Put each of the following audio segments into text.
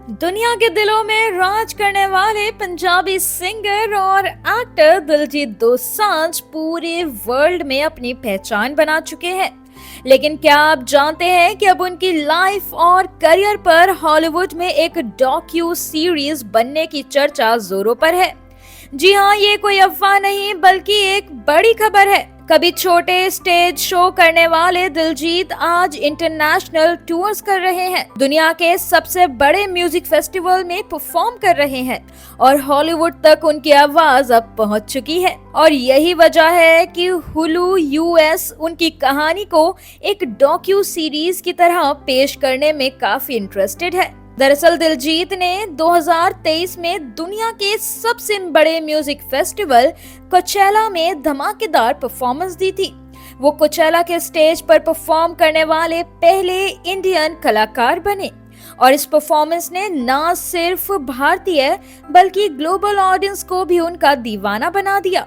दुनिया के दिलों में राज करने वाले पंजाबी सिंगर और एक्टर दिलजीत दोसांझ पूरे वर्ल्ड में अपनी पहचान बना चुके हैं। लेकिन क्या आप जानते हैं कि अब उनकी लाइफ और करियर पर हॉलीवुड में एक डॉक्यू सीरीज बनने की चर्चा जोरों पर है। जी हाँ, ये कोई अफवाह नहीं बल्कि एक बड़ी खबर है। कभी छोटे स्टेज शो करने वाले दिलजीत आज इंटरनेशनल टूर्स कर रहे हैं, दुनिया के सबसे बड़े म्यूजिक फेस्टिवल में परफॉर्म कर रहे हैं और हॉलीवुड तक उनकी आवाज अब पहुंच चुकी है। और यही वजह है कि हुलू यूएस उनकी कहानी को एक डॉक्यू सीरीज की तरह पेश करने में काफी इंटरेस्टेड है। दरअसल दिलजीत ने 2023 में दुनिया के सबसे बड़े म्यूजिक फेस्टिवल कोचेला में धमाकेदार परफॉर्मेंस दी थी। वो कोचेला के स्टेज पर परफॉर्म करने वाले पहले इंडियन कलाकार बने और इस परफॉर्मेंस ने न सिर्फ भारतीय बल्कि ग्लोबल ऑडियंस को भी उनका दीवाना बना दिया।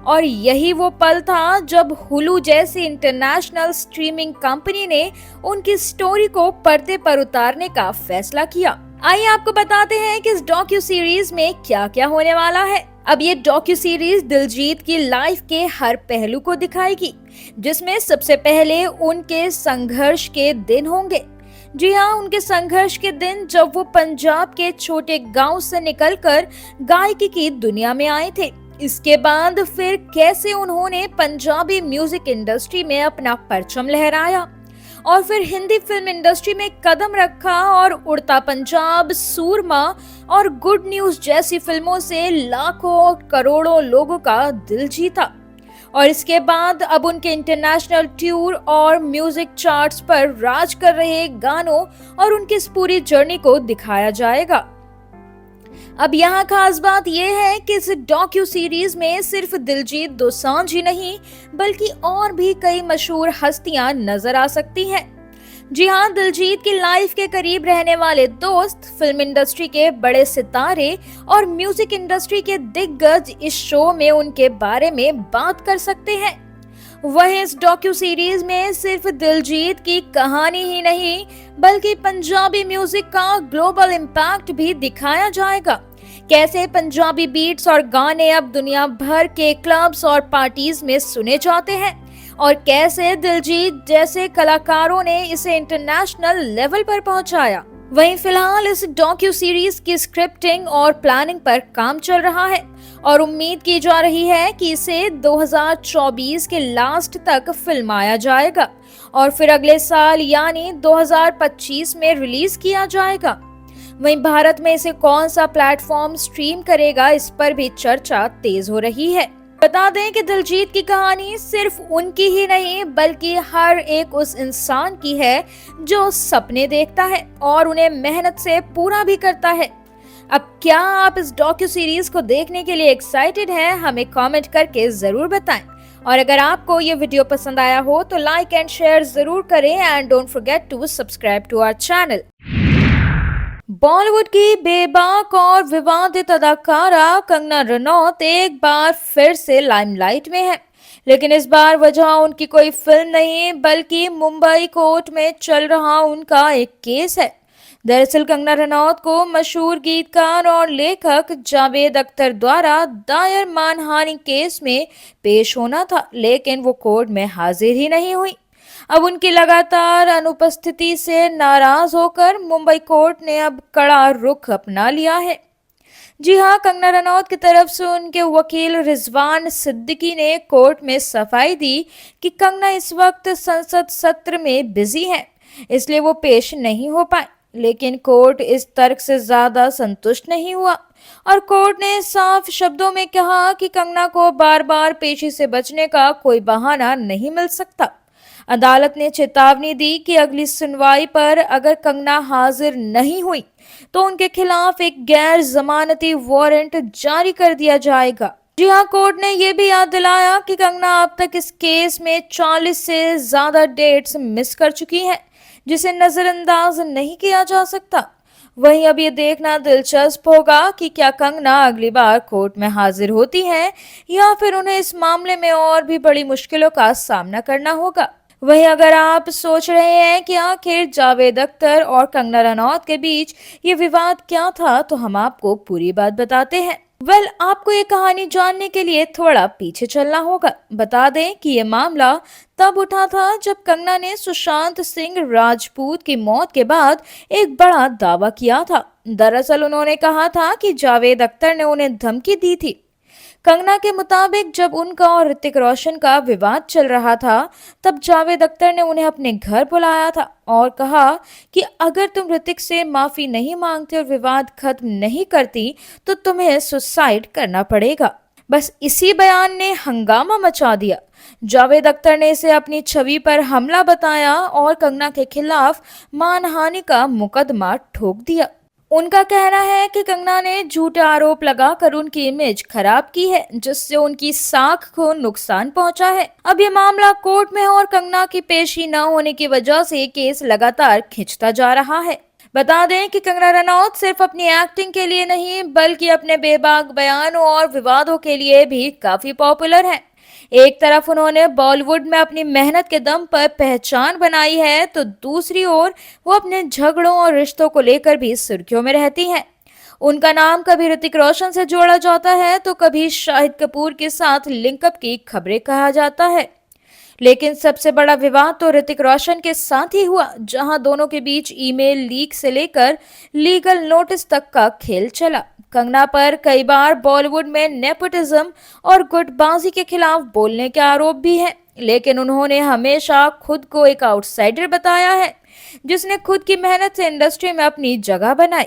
और यही वो पल था जब हुलू जैसी इंटरनेशनल स्ट्रीमिंग कंपनी ने उनकी स्टोरी को पर्दे पर उतारने का फैसला किया। आइए आपको बताते हैं कि इस डॉक्यू सीरीज में क्या क्या होने वाला है। अब ये डॉक्यू सीरीज दिलजीत की लाइफ के हर पहलू को दिखाएगी, जिसमें सबसे पहले उनके संघर्ष के दिन होंगे। जी हाँ, उनके संघर्ष के दिन जब वो पंजाब के छोटे गांव से निकलकर गायकी की दुनिया में आए थे। इसके बाद फिर कैसे उन्होंने पंजाबी म्यूजिक इंडस्ट्री में अपना परचम लहराया और फिर हिंदी फिल्म इंडस्ट्री में कदम रखा और उड़ता पंजाब, सूरमा और गुड न्यूज जैसी फिल्मों से लाखों करोड़ों लोगों का दिल जीता। और इसके बाद अब उनके इंटरनेशनल टूर और म्यूजिक चार्ट्स पर राज कर रहे गानों और उनकी इस पूरी जर्नी को दिखाया जाएगा। अब यहाँ खास बात यह है कि इस डॉक्यू सीरीज में सिर्फ दिलजीत दोसांझ ही नहीं बल्कि और भी कई मशहूर हस्तियां नजर आ सकती हैं। जी हाँ, दिलजीत की लाइफ के करीब रहने वाले दोस्त, फिल्म इंडस्ट्री के बड़े सितारे और म्यूजिक इंडस्ट्री के दिग्गज इस शो में उनके बारे में बात कर सकते हैं। वहीं इस डॉक्यू सीरीज में सिर्फ दिलजीत की कहानी ही नहीं बल्कि पंजाबी म्यूजिक का ग्लोबल इम्पैक्ट भी दिखाया जाएगा। कैसे पंजाबी बीट्स और गाने अब दुनिया भर के क्लब्स और पार्टीज में सुने जाते हैं और कैसे दिलजीत जैसे कलाकारों ने इसे इंटरनेशनल लेवल पर पहुंचाया। वहीं फिलहाल इस डॉक्यू सीरीज की स्क्रिप्टिंग और प्लानिंग पर काम चल रहा है और उम्मीद की जा रही है कि इसे 2024 के लास्ट तक फिल्माया जाएगा और फिर अगले साल यानी 2025 में रिलीज किया जाएगा। वहीं भारत में इसे कौन सा प्लेटफॉर्म स्ट्रीम करेगा, इस पर भी चर्चा तेज हो रही है। बता दें कि दिलजीत की कहानी सिर्फ उनकी ही नहीं बल्कि हर एक उस इंसान की है जो सपने देखता है और उन्हें मेहनत से पूरा भी करता है। अब क्या आप इस डॉक्यू सीरीज को देखने के लिए एक्साइटेड हैं? हमें कमेंट करके जरूर बताएं। और अगर आपको ये वीडियो पसंद आया हो तो लाइक एंड शेयर जरूर करें and don't forget to subscribe to our channel. Bollywood की बेबाक और विवादित अदाकारा कंगना रनौत एक बार फिर से लाइमलाइट में है, लेकिन इस बार वजह उनकी कोई फिल्म नहीं बल्कि मुंबई कोर्ट में चल रहा उनका एक केस है। दरअसल कंगना रनौत को मशहूर गीतकार और लेखक जावेद अख्तर द्वारा दायर मानहानि केस में पेश होना था, लेकिन वो कोर्ट में हाजिर ही नहीं हुई। अब उनकी लगातार अनुपस्थिति से नाराज होकर मुंबई कोर्ट ने अब कड़ा रुख अपना लिया है। जी हाँ, कंगना रनौत की तरफ से उनके वकील रिजवान सिद्दीकी ने कोर्ट में सफाई दी कि कंगना इस वक्त संसद सत्र में बिजी हैं, इसलिए वो पेश नहीं हो पाए। लेकिन कोर्ट इस तर्क से ज्यादा संतुष्ट नहीं हुआ और कोर्ट ने साफ शब्दों में कहा कि कंगना को बार बार पेशी से बचने का कोई बहाना नहीं मिल सकता। अदालत ने चेतावनी दी कि अगली सुनवाई पर अगर कंगना हाजिर नहीं हुई तो उनके खिलाफ एक गैर जमानती वारंट जारी कर दिया जाएगा। जी हाँ, कोर्ट ने यह भी याद दिलाया कि कंगना अब तक इस केस में 40 से ज्यादा डेट्स मिस कर चुकी हैं, जिसे नजरअंदाज नहीं किया जा सकता। वहीं अब ये देखना दिलचस्प होगा कि क्या कंगना अगली बार कोर्ट में हाजिर होती हैं या फिर उन्हें इस मामले में और भी बड़ी मुश्किलों का सामना करना होगा। वहीं अगर आप सोच रहे हैं कि आखिर जावेद अख्तर और कंगना रनौत के बीच ये विवाद क्या था, तो हम आपको पूरी बात बताते हैं। आपको ये कहानी जानने के लिए थोड़ा पीछे चलना होगा। बता दें कि ये मामला तब उठा था जब कंगना ने सुशांत सिंह राजपूत की मौत के बाद एक बड़ा दावा किया था। दरअसल उन्होंने कहा था कि जावेद अख्तर ने उन्हें धमकी दी थी। कंगना के मुताबिक जब उनका और ऋतिक रोशन का विवाद चल रहा था, तब जावेद अख्तर ने उन्हें अपने घर बुलाया था और कहा कि अगर तुम ऋतिक से माफी नहीं मांगते और विवाद खत्म नहीं करती, तो तुम्हें सुसाइड करना पड़ेगा। बस इसी बयान ने हंगामा मचा दिया। जावेद अख्तर ने इसे अपनी छवि पर हमला बताया और कंगना के खिलाफ मानहानि का मुकदमा ठोक दिया। उनका कहना है कि कंगना ने झूठे आरोप लगाकर उनकी इमेज खराब की है, जिससे उनकी साख को नुकसान पहुंचा है। अब ये मामला कोर्ट में है और कंगना की पेशी न होने की वजह से केस लगातार खिंचता जा रहा है। बता दें कि कंगना रनौत सिर्फ अपनी एक्टिंग के लिए नहीं, बल्कि अपने बेबाक बयानों और विवादों के लिए भी काफी पॉपुलर हैं। एक तरफ उन्होंने बॉलीवुड में अपनी मेहनत के दम पर पहचान बनाई है, तो दूसरी ओर वो अपने झगड़ों और रिश्तों को लेकर भी सुर्खियों में रहती हैं। उनका नाम कभी ऋतिक रोशन से जोड़ा जाता है, तो कभी शाहिद कपूर के साथ लिंकअप की खबरें कहा जाता है। लेकिन सबसे बड़ा विवाद तो ऋतिक रोशन के साथ ही हुआ, जहां दोनों के बीच ईमेल लीक से लेकर लीगल नोटिस तक का खेल चला। कंगना पर कई बार बॉलीवुड में नेपोटिज्म और गुटबाजी के खिलाफ बोलने के आरोप भी हैं, लेकिन उन्होंने हमेशा खुद को एक आउटसाइडर बताया है, जिसने खुद की मेहनत से इंडस्ट्री में अपनी जगह बनाई।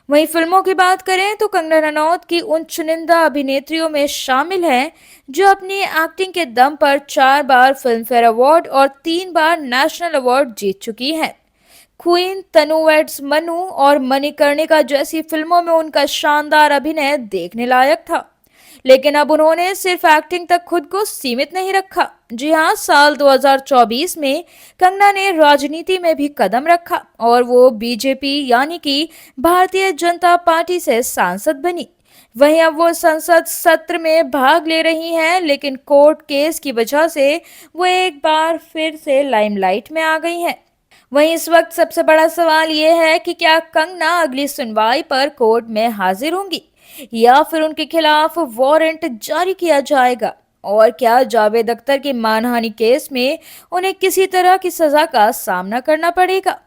वहीं फिल्मों की बात करें तो कंगना रनौत की उन चुनिंदा अभिनेत्रियों में शामिल हैं जो अपनी एक्टिंग के दम पर 4 बार फिल्म फेयर अवार्ड और 3 बार नेशनल अवार्ड जीत चुकी हैं। क्वीन, तनु वेड्स मनु और मणिकर्णिका जैसी फिल्मों में उनका शानदार अभिनय देखने लायक था। लेकिन अब उन्होंने सिर्फ एक्टिंग तक खुद को सीमित नहीं रखा। जी हाँ, साल 2024 में कंगना ने राजनीति में भी कदम रखा और वो बीजेपी यानी कि भारतीय जनता पार्टी से सांसद बनी। वहीं अब वो संसद सत्र में भाग ले रही हैं, लेकिन कोर्ट केस की वजह से वो एक बार फिर से लाइमलाइट में आ गई हैं। वहीं इस वक्त सबसे बड़ा सवाल ये है कि क्या कंगना अगली सुनवाई पर कोर्ट में हाजिर होंगी या फिर उनके खिलाफ वारंट जारी किया जाएगा, और क्या जावेद अख्तर के मानहानि केस में उन्हें किसी तरह की सजा का सामना करना पड़ेगा।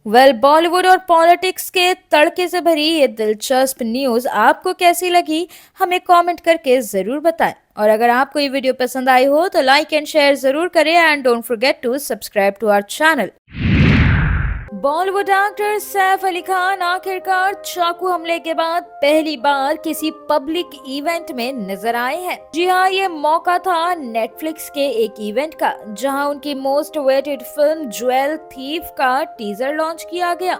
बॉलीवुड और पॉलिटिक्स के तड़के से भरी ये दिलचस्प न्यूज आपको कैसी लगी, हमें कमेंट करके जरूर बताएं। और अगर आपको ये वीडियो पसंद आई हो तो लाइक एंड शेयर जरूर करें and don't forget to subscribe to our channel. Bollywood actor Saif Ali Khan आखिरकार चाकू हमले के बाद पहली बार किसी पब्लिक इवेंट में नजर आए हैं। जी हाँ, ये मौका था नेटफ्लिक्स के एक इवेंट का, जहां उनकी most awaited film jewel thief का टीजर लॉन्च किया गया।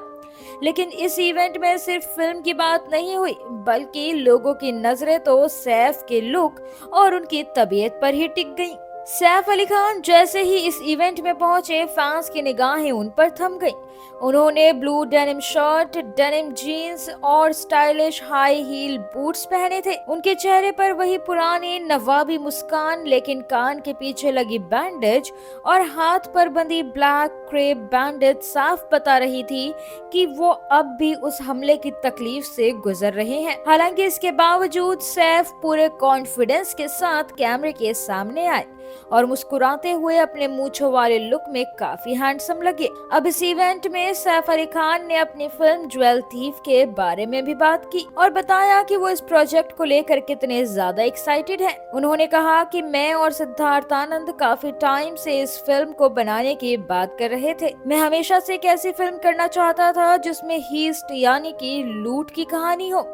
लेकिन इस इवेंट में सिर्फ फिल्म की बात नहीं हुई, बल्कि लोगों की नजरें तो सैफ के लुक और उनकी तबीयत पर ही टिक गईं। सैफ अली खान जैसे ही इस इवेंट में पहुंचे, फैंस की निगाहें उन पर थम गईं। उन्होंने blue denim shirt, denim jeans और स्टाइलिश हाई हील बूट्स पहने थे। उनके चेहरे पर वही पुरानी नवाबी मुस्कान, लेकिन कान के पीछे लगी बैंडेज और हाथ पर बंधी ब्लैक क्रेप बैंडेज साफ बता रही थी कि वो अब भी उस हमले की तकलीफ से गुजर रहे हैं। हालांकि इसके बावजूद सैफ पूरे कॉन्फिडेंस के साथ कैमरे के सामने आए और मुस्कुराते हुए अपने मूंछों वाले लुक में काफी हैंडसम लगे। अब इस इवेंट में सैफ अली खान ने अपनी फिल्म ज्वेल थीफ के बारे में भी बात की और बताया कि वो इस प्रोजेक्ट को लेकर कितने ज्यादा एक्साइटेड हैं। उन्होंने कहा कि मैं और सिद्धार्थ आनंद काफी टाइम से इस फिल्म को बनाने की बात कर रहे थे। मैं हमेशा से एक ऐसी फिल्म करना चाहता था जिसमें हीस्ट यानी कि लूट की कहानी हो,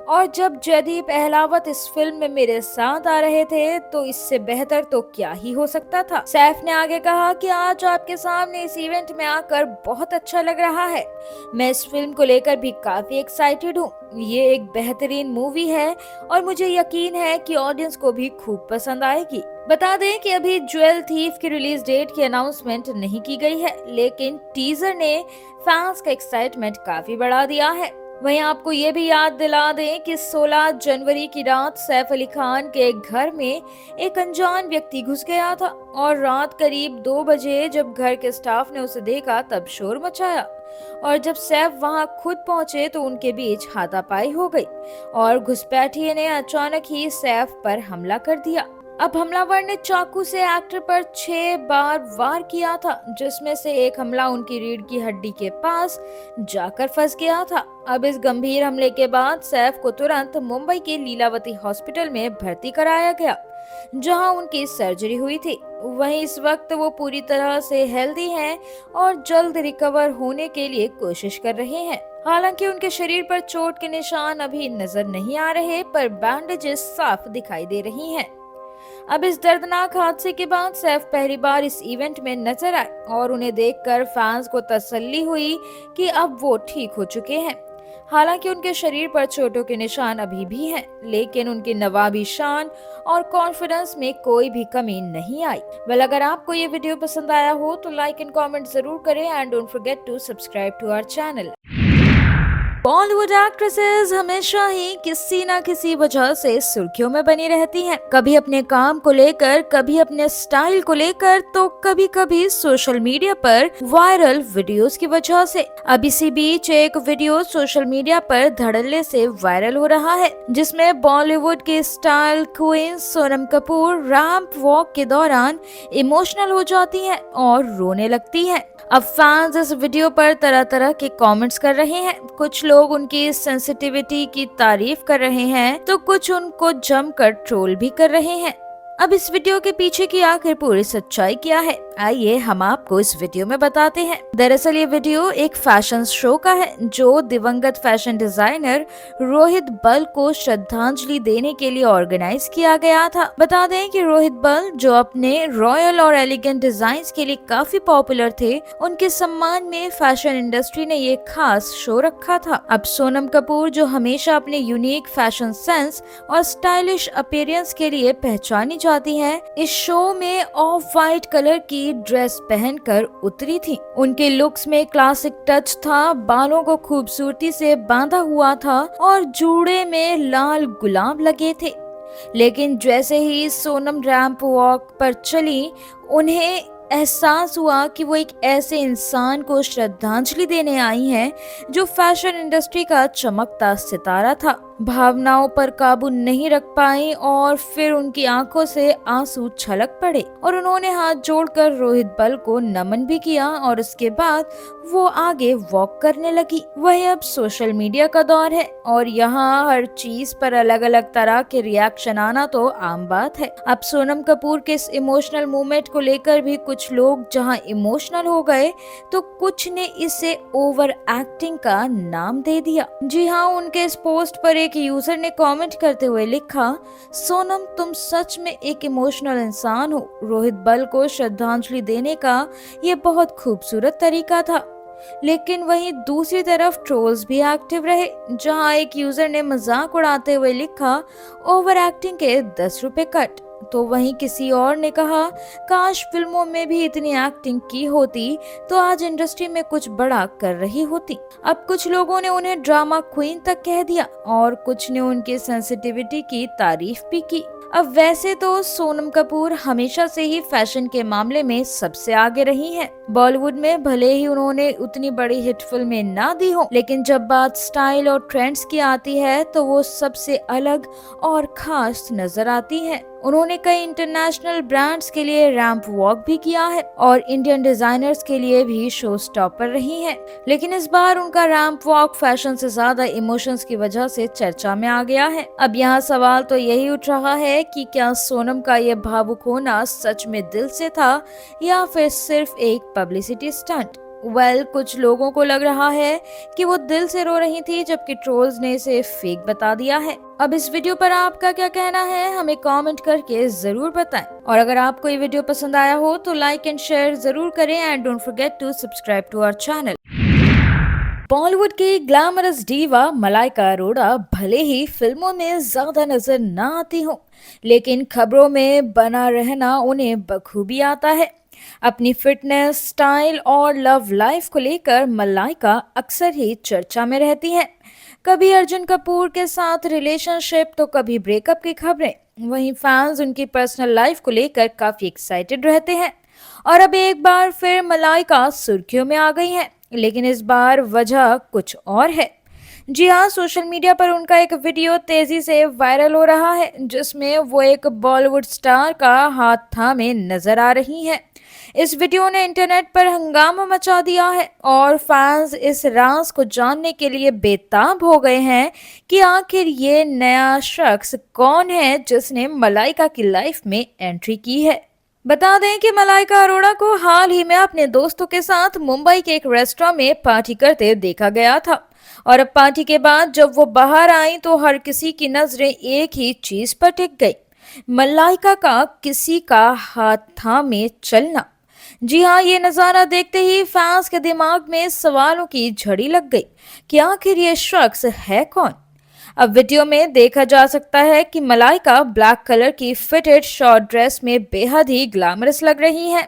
और जब जयदीप अहलावत इस फिल्म में मेरे साथ आ रहे थे तो इससे बेहतर तो क्या ही हो सकता था। सैफ ने आगे कहा कि आज आपके सामने इस इवेंट में आकर बहुत अच्छा लग रहा है। मैं इस फिल्म को लेकर भी काफी एक्साइटेड हूँ। ये एक बेहतरीन मूवी है और मुझे यकीन है कि ऑडियंस को भी खूब पसंद आएगी। बता दें कि अभी ज्वेल थीफ की रिलीज डेट की अनाउंसमेंट नहीं की गई है, लेकिन टीजर ने फैंस का एक्साइटमेंट काफी बढ़ा दिया है। वहीं आपको ये भी याद दिला दें कि 16 जनवरी की रात सैफ अली खान के घर में एक अनजान व्यक्ति घुस गया था और रात करीब 2 बजे जब घर के स्टाफ ने उसे देखा तब शोर मचाया। और जब सैफ वहां खुद पहुंचे तो उनके बीच हाथापाई हो गई और घुसपैठिए ने अचानक ही सैफ पर हमला कर दिया। अब हमलावर ने चाकू से एक्टर पर 6 बार वार किया था, जिसमें से एक हमला उनकी रीढ़ की हड्डी के पास जाकर फंस गया था। अब इस गंभीर हमले के बाद सैफ को तुरंत मुंबई के लीलावती हॉस्पिटल में भर्ती कराया गया, जहां उनकी सर्जरी हुई थी। वहीं इस वक्त वो पूरी तरह से हेल्दी हैं और जल्द रिकवर होने के लिए कोशिश कर रहे हैं। हालांकि उनके शरीर पर चोट के निशान अभी नजर नहीं आ रहे, पर बैंडेजेस साफ दिखाई दे रही हैं। अब इस दर्दनाक हादसे के बाद सैफ पहली बार इस इवेंट में नजर आए और उन्हें देखकर फैंस को तसल्ली हुई कि अब वो ठीक हो चुके हैं। हालांकि उनके शरीर पर चोटों के निशान अभी भी हैं, लेकिन उनकी नवाबी शान और कॉन्फिडेंस में कोई भी कमी नहीं आई। वेल, अगर आपको ये वीडियो पसंद आया हो तो लाइक एंड कमेंट जरूर करें and don't forget to subscribe to our channel. Bollywood actresses हमेशा ही किसी न किसी वजह से सुर्खियों में बनी रहती हैं, कभी अपने काम को लेकर, कभी अपने स्टाइल को लेकर, तो कभी कभी सोशल मीडिया पर वायरल वीडियोस की वजह से। अब इसी बीच एक वीडियो सोशल मीडिया पर धड़ल्ले से वायरल हो रहा है, जिसमें बॉलीवुड की style queen Sonam Kapoor ramp walk के दौरान इमोशनल हो जाती हैं और रोने लगती हैं। अब फैंस इस वीडियो पर तरह तरह के कमेंट्स कर रहे हैं। कुछ लोग उनकी सेंसिटिविटी की तारीफ कर रहे हैं तो कुछ उनको जमकर ट्रोल भी कर रहे हैं। अब इस वीडियो के पीछे की आखिर पूरी सच्चाई क्या है, आइए हम आपको इस वीडियो में बताते हैं। दरअसल ये वीडियो एक फैशन शो का है, जो दिवंगत फैशन डिजाइनर रोहित बल को श्रद्धांजलि देने के लिए ऑर्गेनाइज किया गया था। बता दें कि रोहित बल, जो अपने रॉयल और एलिगेंट डिजाइन के लिए काफी पॉपुलर थे, उनके सम्मान में फैशन इंडस्ट्री ने ये खास शो रखा था। अब सोनम कपूर, जो हमेशा अपने यूनिक फैशन सेंस और स्टाइलिश अपीयरेंस के लिए पहचानी जाती हैं, इस शो में ऑफ वाइट कलर की ड्रेस पहनकर उतरी थी। उनके लुक्स में क्लासिक टच था, बालों को खूबसूरती से बांधा हुआ था और जूड़े में लाल गुलाब लगे थे। लेकिन जैसे ही सोनम रैंप वॉक पर चली, उन्हें एहसास हुआ कि वो एक ऐसे इंसान को श्रद्धांजलि देने आई हैं जो फैशन इंडस्ट्री का चमकता सितारा था। भावनाओं पर काबू नहीं रख पाई और फिर उनकी आंखों से आंसू छलक पड़े और उन्होंने हाथ जोड़कर रोहित बल को नमन भी किया और उसके बाद वो आगे वॉक करने लगी। वही अब सोशल मीडिया का दौर है और यहाँ हर चीज पर अलग अलग तरह के रिएक्शन आना तो आम बात है। अब सोनम कपूर के इस इमोशनल मूवमेंट को लेकर भी कुछ लोग जहाँ इमोशनल हो गए तो कुछ ने इसे ओवर एक्टिंग का नाम दे दिया। जी हाँ, उनके इस पोस्ट पर एक यूजर ने कमेंट करते हुए लिखा, सोनम तुम सच में एक इमोशनल इंसान हो। रोहित बल को श्रद्धांजलि देने का ये बहुत खूबसूरत तरीका था। लेकिन वहीं दूसरी तरफ ट्रोल्स भी एक्टिव रहे, जहां एक यूजर ने मजाक उड़ाते हुए लिखा, ओवर एक्टिंग के 10 रुपए कट। तो वहीं किसी और ने कहा, काश फिल्मों में भी इतनी एक्टिंग की होती तो आज इंडस्ट्री में कुछ बड़ा कर रही होती। अब कुछ लोगों ने उन्हें ड्रामा क्वीन तक कह दिया और कुछ ने उनकी सेंसिटिविटी की तारीफ भी की। अब वैसे तो सोनम कपूर हमेशा से ही फैशन के मामले में सबसे आगे रही हैं। बॉलीवुड में भले ही उन्होंने उतनी बड़ी हिट फिल्में ना दी हो, लेकिन जब बात स्टाइल और ट्रेंड्स की आती है तो वो सबसे अलग और खास नजर आती हैं। उन्होंने कई इंटरनेशनल ब्रांड्स के लिए रैंप वॉक भी किया है और इंडियन डिजाइनर्स के लिए भी शो स्टॉपर रही हैं। लेकिन इस बार उनका रैंप वॉक फैशन से ज्यादा इमोशंस की वजह से चर्चा में आ गया है। अब यहाँ सवाल तो यही उठ रहा है कि क्या सोनम का ये भावुक होना सच में दिल से था या फिर सिर्फ एक पब्लिसिटी स्टंट। कुछ लोगों को लग रहा है कि वो दिल से रो रही थी, जबकि ट्रोल्स ने इसे फेक बता दिया है। अब इस वीडियो पर आपका क्या कहना है, हमें कमेंट करके जरूर बताएं। और अगर आपको ये वीडियो पसंद आया हो तो लाइक एंड शेयर जरूर करें and don't forget to subscribe to our channel. Bollywood की ग्लैमरस डीवा मलाइका अरोड़ा भले ही फिल्मों में ज्यादा नजर न आती हो, लेकिन खबरों में बना रहना उन्हें बखूबी आता है। अपनी फिटनेस, स्टाइल और लव लाइफ को लेकर मलाइका अक्सर ही चर्चा में रहती हैं। कभी अर्जुन कपूर के साथ रिलेशनशिप तो कभी ब्रेकअप की खबरें। वहीं फैंस उनकी पर्सनल लाइफ को लेकर काफी एक्साइटेड रहते हैं। और अब एक बार फिर मलाइका सुर्खियों में आ गई हैं, लेकिन इस बार वजह कुछ और है। जी हाँ, सोशल मीडिया पर उनका एक वीडियो तेजी से वायरल हो रहा है, जिसमें वो एक बॉलीवुड स्टार का हाथ थामे नजर आ रही हैं। इस वीडियो ने इंटरनेट पर हंगामा मचा दिया है और फैंस इस राज को जानने के लिए बेताब हो गए हैं कि आखिर ये नया शख्स कौन है जिसने मलाइका की लाइफ में एंट्री की है। बता दें कि मलाइका अरोड़ा को हाल ही में अपने दोस्तों के साथ मुंबई के एक रेस्टोरेंट में पार्टी करते देखा गया था। और अब पार्टी के बाद जब वो बाहर आई तो हर किसी की नजरें एक ही चीज पर टिक गई, मलाइका का किसी का हाथ थामे चलना। जी हाँ, ये नजारा देखते ही फैंस के दिमाग में सवालों की झड़ी लग गई कि आखिर ये शख्स है कौन। अब वीडियो में देखा जा सकता है कि मलाइका ब्लैक कलर की फिटेड शॉर्ट ड्रेस में बेहद ही ग्लैमरस लग रही हैं।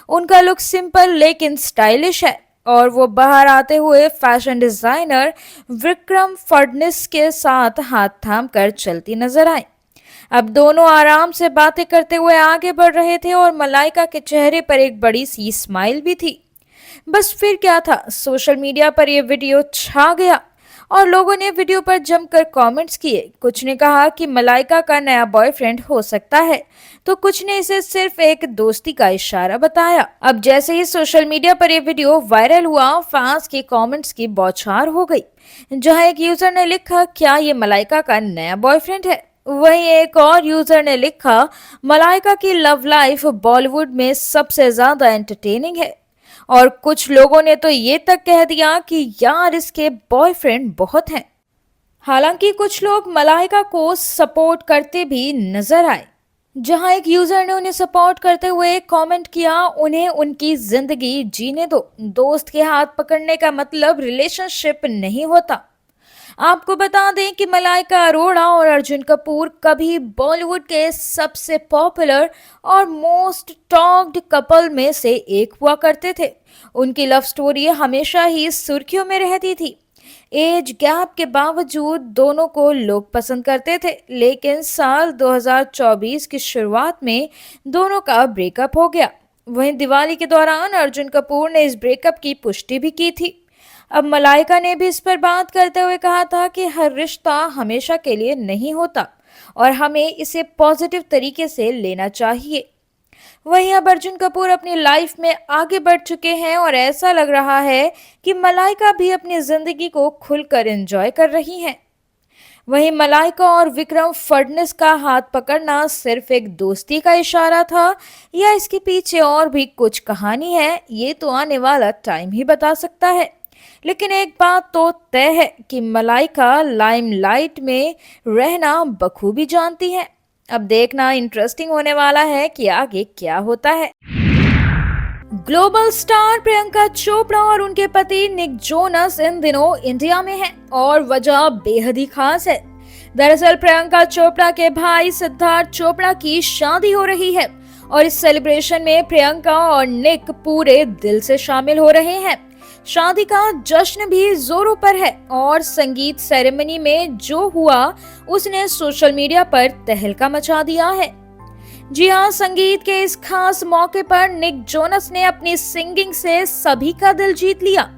उनका लुक सिंपल लेकिन स्टाइलिश है और वो बाहर आते हुए फैशन डिजाइनर विक्रम फडनिस के साथ हाथ थाम कर चलती नजर आई। अब दोनों आराम से बातें करते हुए आगे बढ़ रहे थे और मलाइका के चेहरे पर एक बड़ी सी स्माइल भी थी। बस फिर क्या था, सोशल मीडिया पर यह वीडियो छा गया और लोगों ने वीडियो पर जमकर कमेंट्स किए। कुछ ने कहा कि मलाइका का नया बॉयफ्रेंड हो सकता है, तो कुछ ने इसे सिर्फ एक दोस्ती का इशारा बताया। अब जैसे ही सोशल मीडिया पर यह वीडियो वायरल हुआ, फैंस के कमेंट्स की बौछार हो गई। जहां एक यूजर ने लिखा, क्या ये मलाइका का नया बॉयफ्रेंड है? वहीं एक और यूजर ने लिखा, मलाइका की लव लाइफ बॉलीवुड में सबसे ज्यादा एंटरटेनिंग है। और कुछ लोगों ने तो ये तक कह दिया कि यार इसके बॉयफ्रेंड बहुत हैं। हालांकि कुछ लोग मलाइका को सपोर्ट करते भी नजर आए। जहां एक यूजर ने उन्हें सपोर्ट करते हुए कमेंट किया, उन्हें उनकी जिंदगी जीने दो, दोस्त के हाथ पकड़ने का मतलब रिलेशनशिप नहीं होता। आपको बता दें कि मलाइका अरोड़ा और अर्जुन कपूर कभी बॉलीवुड के सबसे पॉपुलर और मोस्ट टॉक्ड कपल में से एक हुआ करते थे। उनकी लव स्टोरी हमेशा ही सुर्खियों में रहती थी। एज गैप के बावजूद दोनों को लोग पसंद करते थे, लेकिन साल 2024 की शुरुआत में दोनों का ब्रेकअप हो गया। वहीं दिवाली के दौरान अर्जुन कपूर ने इस ब्रेकअप की पुष्टि भी की थी। अब मलाइका ने भी इस पर बात करते हुए कहा था कि हर रिश्ता हमेशा के लिए नहीं होता और हमें इसे पॉजिटिव तरीके से लेना चाहिए। वहीं अब अर्जुन कपूर अपनी लाइफ में आगे बढ़ चुके हैं और ऐसा लग रहा है कि मलाइका भी अपनी जिंदगी को खुलकर एंजॉय कर रही हैं। वहीं मलाइका और विक्रम फडनिस का हाथ पकड़ना सिर्फ एक दोस्ती का इशारा था या इसके पीछे और भी कुछ कहानी है, ये तो आने वाला टाइम ही बता सकता है। लेकिन एक बात तो तय है कि मलाइका लाइमलाइट में रहना बखूबी जानती है। अब देखना इंटरेस्टिंग होने वाला है कि आगे क्या होता है। ग्लोबल स्टार प्रियंका चोपड़ा और उनके पति निक जोनस इन दिनों इंडिया में हैं और वजह बेहद ही खास है। दरअसल प्रियंका चोपड़ा के भाई सिद्धार्थ चोपड़ा की शादी हो रही है और इस सेलिब्रेशन में प्रियंका और निक पूरे दिल से शामिल हो रहे हैं। शादी का जश्न भी जोरों पर है और संगीत सेरेमनी में जो हुआ उसने सोशल मीडिया पर तहलका मचा दिया है। जी हाँ, संगीत के इस खास मौके पर निक जोनस ने अपनी सिंगिंग से सभी का दिल जीत लिया।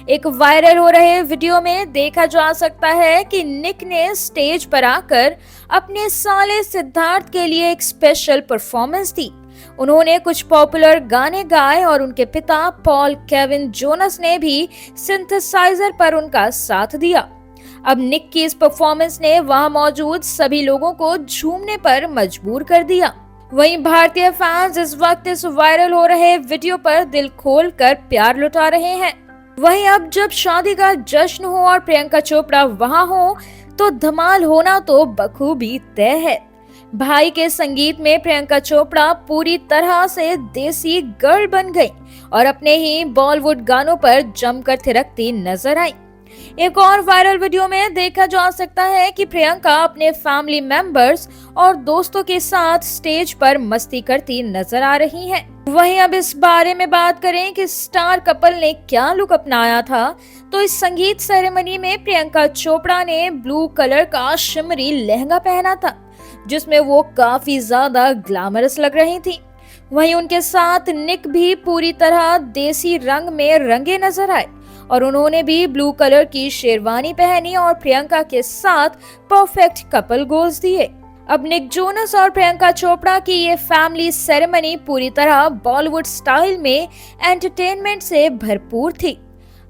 एक वायरल हो रहे वीडियो में देखा जा सकता है कि निक ने स्टेज पर आकर अपने साले सिद्धार्थ के लिए एक स्पेशल परफॉर्मेंस दी। उन्होंने कुछ पॉपुलर गाने गाए और उनके पिता पॉल केविन जोनस ने भी सिंथेसाइजर पर उनका साथ दिया। अब निक की इस परफॉर्मेंस ने वहां मौजूद सभी लोगों को झूमने पर मजबूर कर दिया। वहीं भारतीय फैंस इस वक्त इस वायरल हो रहे वीडियो पर दिल खोल कर प्यार लुटा रहे हैं। वहीं अब जब शादी का जश्न हो और प्रियंका चोपड़ा वहां हो तो धमाल होना तो बखूबी तय है। भाई के संगीत में प्रियंका चोपड़ा पूरी तरह से देसी गर्ल बन गई और अपने ही बॉलीवुड गानों पर जमकर थिरकती नजर आई। एक और वायरल वीडियो में देखा जा सकता है कि प्रियंका अपने फैमिली मेंबर्स और दोस्तों के साथ स्टेज पर मस्ती करती नजर आ रही हैं। वहीं अब इस बारे में बात करें कि स्टार कपल ने क्या लुक अपनाया था, तो इस संगीत सेरेमनी में प्रियंका चोपड़ा ने ब्लू कलर का शिमरी लहंगा पहना था, जिसमें वो काफी ज्यादा ग्लैमरस लग रही थी। वहीं उनके साथ निक भी पूरी तरह देसी रंग में रंगे नजर आए और उन्होंने भी ब्लू कलर की शेरवानी पहनी और प्रियंका के साथ परफेक्ट कपल गोल्स दिए। अब निक जोनस और प्रियंका चोपड़ा की ये फैमिली सेरेमनी पूरी तरह बॉलीवुड स्टाइल में एंटरटेनमेंट से भरपूर थी।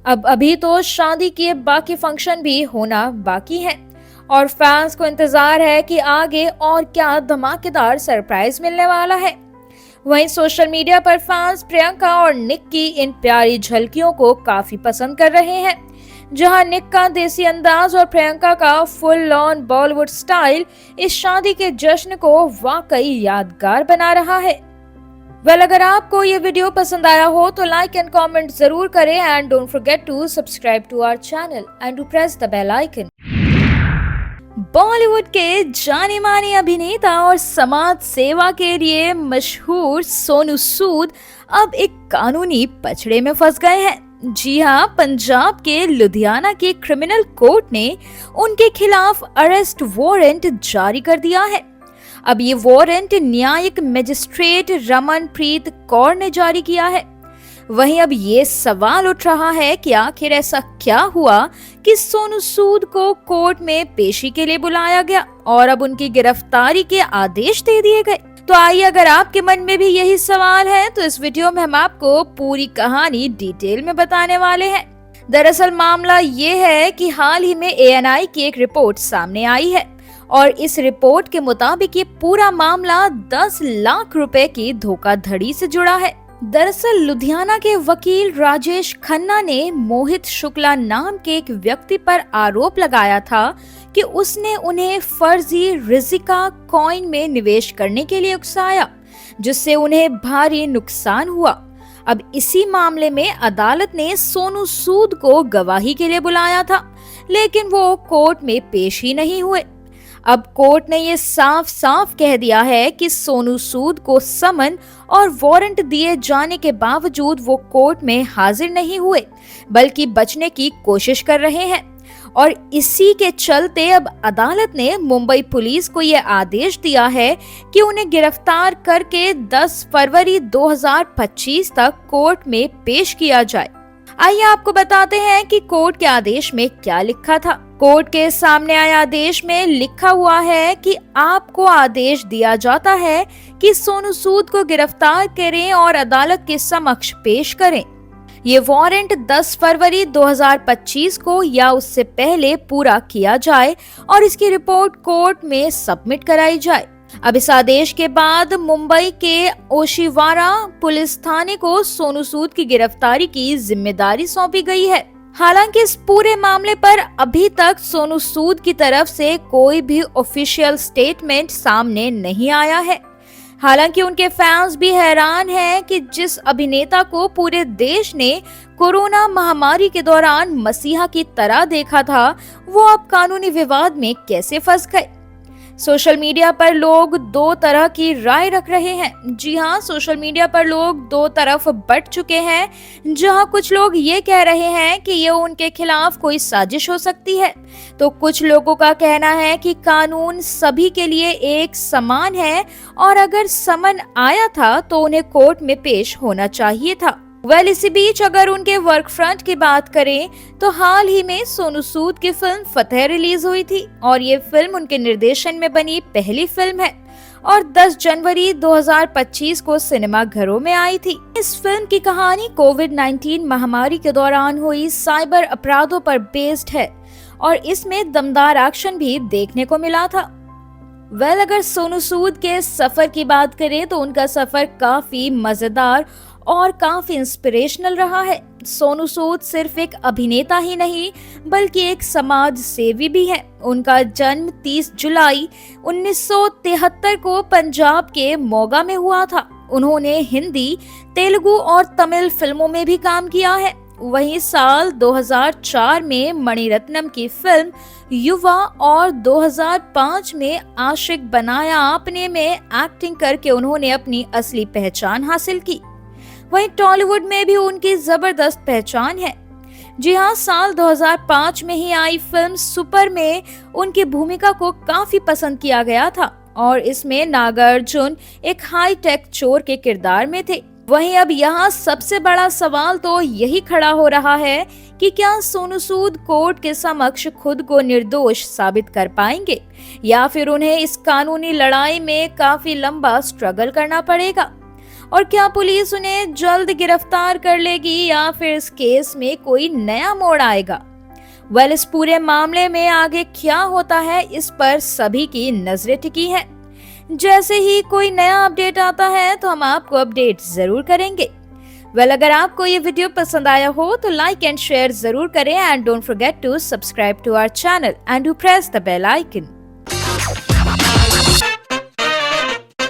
अब अभी तो शादी के बाकी फंक्शन भी होना बाकी हैं और फैंस को इंतजार है कि आगे और क्या धमाकेदार सरप्राइज मिलने वाला है। वहीं सोशल मीडिया पर फैंस प्रियंका और निक की इन प्यारी झलकियों को काफी पसंद कर रहे हैं, जहां निक का देसी अंदाज और प्रियंका का फुल ऑन बॉलीवुड स्टाइल इस शादी के जश्न को वाकई यादगार बना रहा है। अगर आपको ये वीडियो पसंद आया हो तो लाइक एंड कमेंट जरूर करें and don't forget to subscribe to our channel and to press the bell icon. Bollywood के जाने माने अभिनेता और समाज सेवा के लिए मशहूर सोनू सूद अब एक कानूनी पचड़े में फंस गए हैं। जी हाँ, पंजाब के लुधियाना के क्रिमिनल कोर्ट ने उनके खिलाफ अरेस्ट वारंट जारी कर दिया है। अब ये वारंट न्यायिक मजिस्ट्रेट रमनप्रीत कौर ने जारी किया है। वहीं अब ये सवाल उठ रहा है कि आखिर ऐसा क्या हुआ कि सोनू सूद को कोर्ट में पेशी के लिए बुलाया गया और अब उनकी गिरफ्तारी के आदेश दे दिए गए। तो आइए, अगर आपके मन में भी यही सवाल है तो इस वीडियो में हम आपको पूरी कहानी डिटेल में बताने वाले हैं। दरअसल मामला ये है कि हाल ही में ANI की एक रिपोर्ट सामने आई है और इस रिपोर्ट के मुताबिक ये पूरा मामला 10 लाख रुपए की धोखाधड़ी से जुड़ा है। दरअसल लुधियाना के वकील राजेश खन्ना ने मोहित शुक्ला नाम के एक व्यक्ति पर आरोप लगाया था कि उसने उन्हें फर्जी रिजिका कॉइन में निवेश करने के लिए उकसाया, जिससे उन्हें भारी नुकसान हुआ। अब इसी मामले में अदालत ने सोनू सूद को गवाही के लिए बुलाया था, लेकिन वो कोर्ट में पेश ही नहीं हुए। अब कोर्ट ने ये साफ साफ कह दिया है कि सोनू सूद को समन और वारंट दिए जाने के बावजूद वो कोर्ट में हाजिर नहीं हुए, बल्कि बचने की कोशिश कर रहे हैं। और इसी के चलते अब अदालत ने मुंबई पुलिस को यह आदेश दिया है कि उन्हें गिरफ्तार करके 10 फरवरी 2025 तक कोर्ट में पेश किया जाए। आइए आपको बताते हैं कि कोर्ट के आदेश में क्या लिखा था। कोर्ट के सामने आए आदेश में लिखा हुआ है कि आपको आदेश दिया जाता है कि सोनू सूद को गिरफ्तार करें और अदालत के समक्ष पेश करें। ये वारंट 10 फरवरी 2025 को या उससे पहले पूरा किया जाए और इसकी रिपोर्ट कोर्ट में सबमिट कराई जाए। अब इस आदेश के बाद मुंबई के ओशिवारा पुलिस थाने को सोनू सूद की गिरफ्तारी की जिम्मेदारी सौंपी गई है। हालांकि इस पूरे मामले पर अभी तक सोनू सूद की तरफ से कोई भी ऑफिशियल स्टेटमेंट सामने नहीं आया है। हालांकि उनके फैंस भी हैरान हैं कि जिस अभिनेता को पूरे देश ने कोरोना महामारी के दौरान मसीहा की तरह देखा था, वो अब कानूनी विवाद में कैसे फंस गए। सोशल मीडिया पर लोग दो तरह की राय रख रहे हैं। जी हाँ, सोशल मीडिया पर लोग दो तरफ बट चुके हैं, जहाँ कुछ लोग ये कह रहे हैं कि ये उनके खिलाफ कोई साजिश हो सकती है, तो कुछ लोगों का कहना है कि कानून सभी के लिए एक समान है और अगर समन आया था तो उन्हें कोर्ट में पेश होना चाहिए था। इसी बीच अगर उनके वर्क फ्रंट की बात करें तो हाल ही में सोनू सूद की फिल्म फतेह रिलीज हुई थी और ये फिल्म उनके निर्देशन में बनी पहली फिल्म है और 10 जनवरी 2025 को सिनेमा घरों में आई थी। इस फिल्म की कहानी कोविड-19 महामारी के दौरान हुई साइबर अपराधों पर बेस्ड है और इसमें दमदार एक्शन भी देखने को मिला था। अगर सोनू सूद के सफर की बात करें तो उनका सफर काफी मजेदार और काफी इंस्पिरेशनल रहा है। सोनू सूद सिर्फ एक अभिनेता ही नहीं बल्कि एक समाज सेवी भी है। उनका जन्म 30 जुलाई 1973 को पंजाब के मोगा में हुआ था। उन्होंने हिंदी, तेलुगु और तमिल फिल्मों में भी काम किया है। वहीं साल 2004 में मणिरत्नम की फिल्म युवा और 2005 में आशिक बनाया आपने में एक्टिंग करके उन्होंने अपनी असली पहचान हासिल की। वहीं टॉलीवुड में भी उनकी जबरदस्त पहचान है। जी हाँ, साल 2005 में ही आई फिल्म सुपर में उनकी भूमिका को काफी पसंद किया गया था और इसमें नागार्जुन एक हाई टेक चोर के किरदार में थे। वहीं अब यहाँ सबसे बड़ा सवाल तो यही खड़ा हो रहा है कि क्या सोनू सूद कोर्ट के समक्ष खुद को निर्दोष साबित कर पाएंगे या फिर उन्हें इस कानूनी लड़ाई में काफी लंबा स्ट्रगल करना पड़ेगा, और क्या पुलिस उन्हें जल्द गिरफ्तार कर लेगी या फिर इस केस में कोई नया मोड़ आएगा। इस पूरे मामले में आगे क्या होता है, इस पर सभी की नजरें टिकी हैं। जैसे ही कोई नया अपडेट आता है तो हम आपको अपडेट जरूर करेंगे। अगर आपको ये वीडियो पसंद आया हो तो लाइक एंड शेयर जरूर करें and don't forget to subscribe to our channel and to press the bell icon.